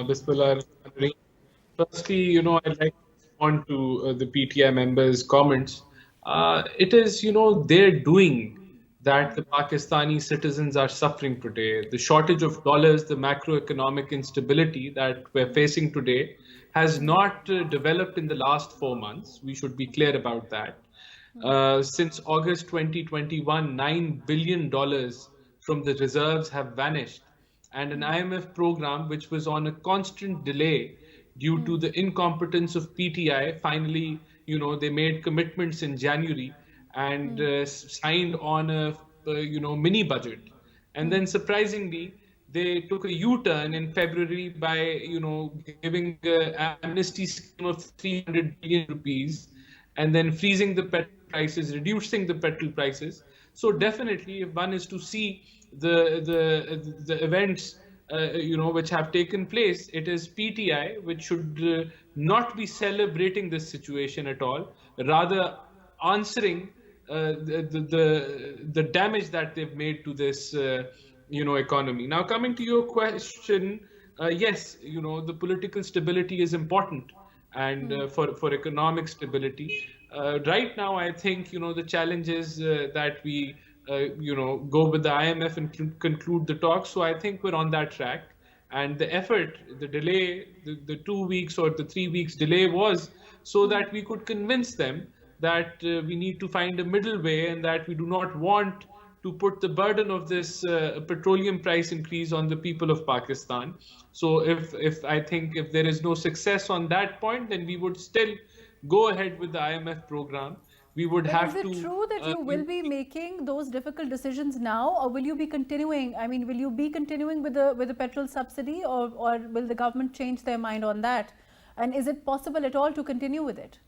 Bismillah. Firstly, I'd like to respond to the PTI members' comments. It is, their doing that the Pakistani citizens are suffering today. The shortage of dollars, the macroeconomic instability that we're facing today has not developed in the last 4 months. We should be clear about that. Since August 2021, $9 billion from the reserves have vanished, and an IMF program which was on a constant delay due to the incompetence of PTI. Finally, they made commitments in January and signed on a mini budget, and then surprisingly they took a U-turn in February by giving an amnesty scheme of 300 billion rupees and then freezing the petrol prices, reducing the petrol prices. So definitely, if one is to see the events which have taken place, it is PTI which should not be celebrating this situation at all, rather answering the damage that they've made to this economy. Now, coming to your question, yes, the political stability is important, and for economic stability. Right now, I think the challenge is that we go with the IMF and conclude the talks. So I think we're on that track. And the effort, the delay, the 2 weeks or the 3 weeks delay was so that we could convince them that we need to find a middle way and that we do not want to put the burden of this petroleum price increase on the people of Pakistan. So if I think if there is no success on that point, then we would still go ahead with the IMF program. We would But is have it to. true that you will be making those difficult decisions now, or will you be continuing? I mean, will you be continuing with the petrol subsidy, or will the government change their mind on that? And is it possible at all to continue with it?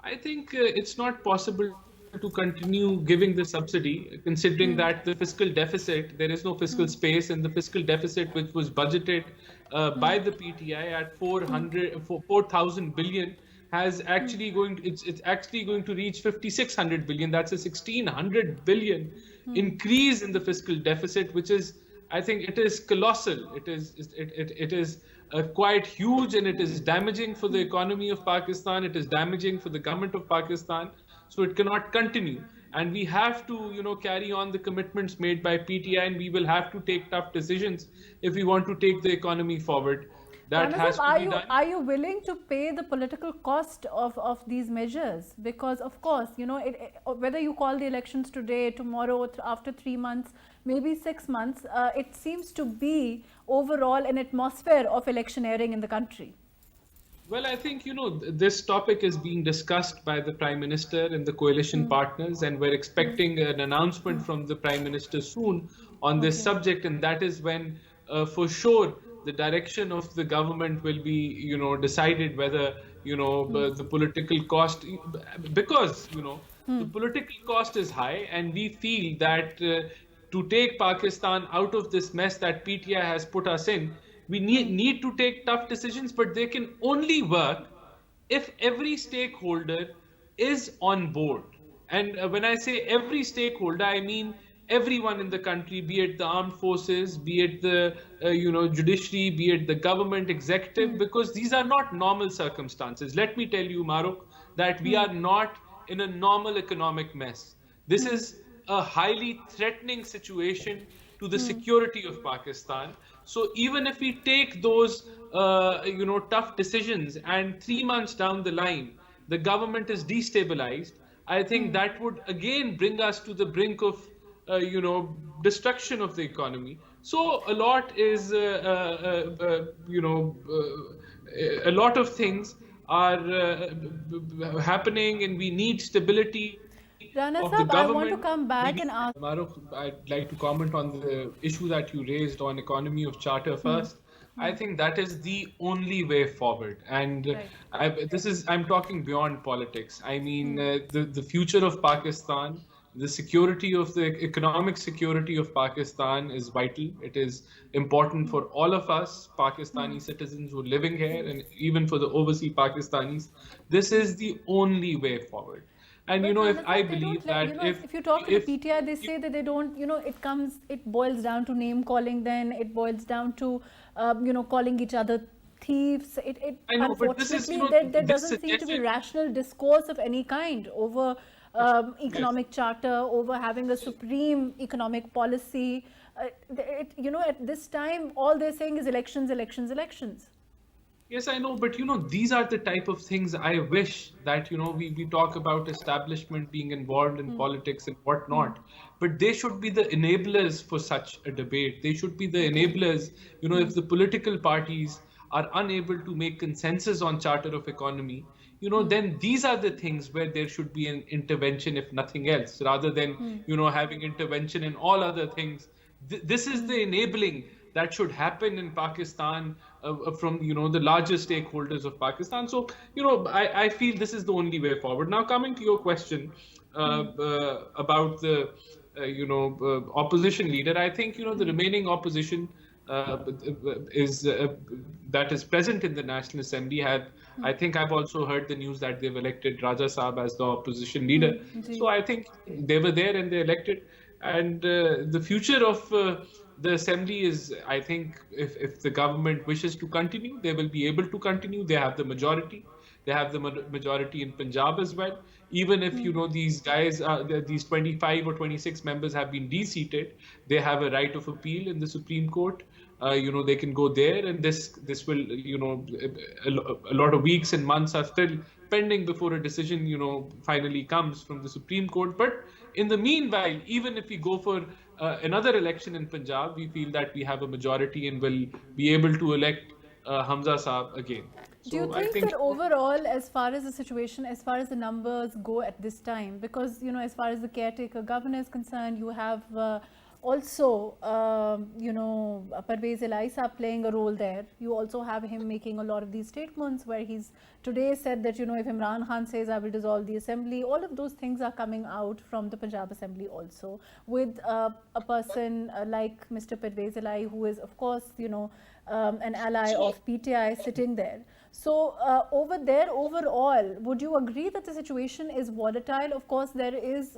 I think it's not possible to continue giving the subsidy, considering that the fiscal deficit, there is no fiscal space, and the fiscal deficit, which was budgeted by the PTI at 4,000 billion, has actually it's actually going to reach 5,600 billion. That's a 1,600 billion increase in the fiscal deficit, which is, I think, it is colossal. It is quite huge, and it is damaging for the economy of Pakistan. It is damaging for the government of Pakistan. So it cannot continue. And we have to, carry on the commitments made by PTI, and we will have to take tough decisions if we want to take the economy forward. That Rana has Sahib, to be done. are you willing to pay the political cost of these measures? Because of course, whether you call the elections today, tomorrow, after 3 months, maybe 6 months, it seems to be overall an atmosphere of electioneering in the country. Well, I think, this topic is being discussed by the Prime Minister and the coalition partners, and we're expecting an announcement from the Prime Minister soon on this Okay. subject. And that is when, for sure, the direction of the government will be, decided whether, the political cost, because, the political cost is high, and we feel that to take Pakistan out of this mess that PTI has put us in, we need to take tough decisions, but they can only work if every stakeholder is on board. And when I say every stakeholder, I mean everyone in the country, be it the armed forces, be it the judiciary, be it the government executive, because these are not normal circumstances. Let me tell you, Maruk, that we are not in a normal economic mess. This is a highly threatening situation to the security of Pakistan. So even if we take those tough decisions, and 3 months down the line the government is destabilized, I think that would again bring us to the brink of destruction of the economy. So a lot is a lot of things are happening, and we need stability Rana of the Sahib, I want to government. come We back need, and ask. Maruf, I'd like to comment on the issue that you raised on economy of charter first. I think that is the only way forward. And Right. I'm talking beyond politics. I mean, the future of Pakistan, the security of the economic security of Pakistan is vital. It is important for all of us, Pakistani citizens who are living here, and even for the overseas Pakistanis. This is the only way forward. And But if Rana I Sahib, they don't believe let, that if you talk to the if PTI, they say that they don't, it boils down to name calling, then it boils down to calling each other thieves. It I know, but this is, unfortunately, there this doesn't seem to be suggestion. rational discourse of any kind over Yes. economic charter, over having a supreme economic policy. At this time, all they're saying is elections, elections, elections. Yes, I know, but these are the type of things I wish that, we talk about establishment being involved in politics and whatnot, but they should be the enablers for such a debate. They should be the Okay. enablers, if the political parties are unable to make consensus on Charter of Economy, then these are the things where there should be an intervention, if nothing else, rather than, having intervention in all other things. This is the enabling that should happen in Pakistan from the largest stakeholders of Pakistan. So I feel this is the only way forward. Now coming to your question about the opposition leader, I think the remaining opposition is that is present in the National Assembly have. I think I've also heard the news that they've elected Raja Saab as the opposition leader. So Ji. I think they were there and they elected. And the future of the assembly is, I think, if the government wishes to continue, they will be able to continue. They have the majority. They have the majority in Punjab as well. Even if these guys, these 25 or 26 members have been de-seated, they have a right of appeal in the Supreme Court. They can go there, and this will a lot of weeks and months are still pending before a decision finally comes from the Supreme Court. But in the meanwhile, even if we go for another election in Punjab, we feel that we have a majority and will be able to elect Hamza Saab again. Do you So I think think that overall, as far as the situation, as far as the numbers go at this time, because as far as the caretaker governor is concerned, you have also Parvez Elaisa playing a role there. You also have him making a lot of these statements where he's today said that if Imran Khan says I will dissolve the assembly, all of those things are coming out from the Punjab Assembly also, with a person like Mr. Parvez Elahi, who is of course an ally of PTI sitting there. So over there, overall, would you agree that the situation is volatile? Of course, there is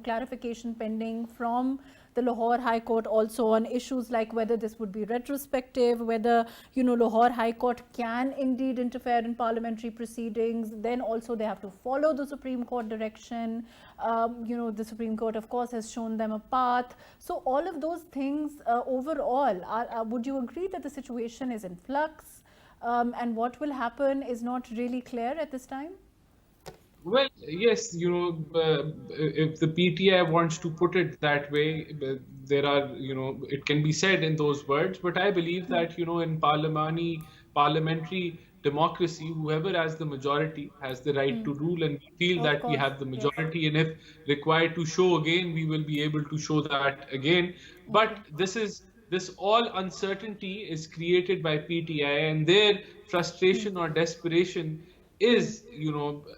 clarification pending from the Lahore High Court also on issues like whether this would be retrospective, whether Lahore High Court can indeed interfere in parliamentary proceedings. Then also they have to follow the Supreme Court direction. The Supreme Court, of course, has shown them a path. So all of those things overall, would you agree that the situation is in flux? And what will happen is not really clear at this time? well, yes, if the PTI wants to put it that way, there are, it can be said in those words. But I believe that, in parliamentary democracy, whoever has the majority has the right to rule, and we feel Of that we course, have the yes. majority. And if required to show again, we will be able to show that again. Okay. But this all uncertainty is created by PTI, and their frustration or desperation is,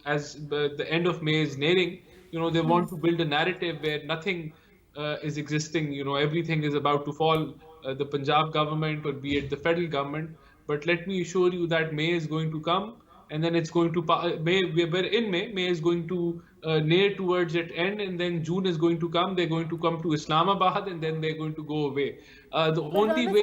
as the end of May is nearing, they want to build a narrative where nothing is existing, everything is about to fall, the Punjab government or be it the federal government. But let me assure you that May is going to come, and then it's going to we're in May is going to near towards its end, and then June is going to come. They're going to come to Islamabad, and then they're going to go away. The But only Rana way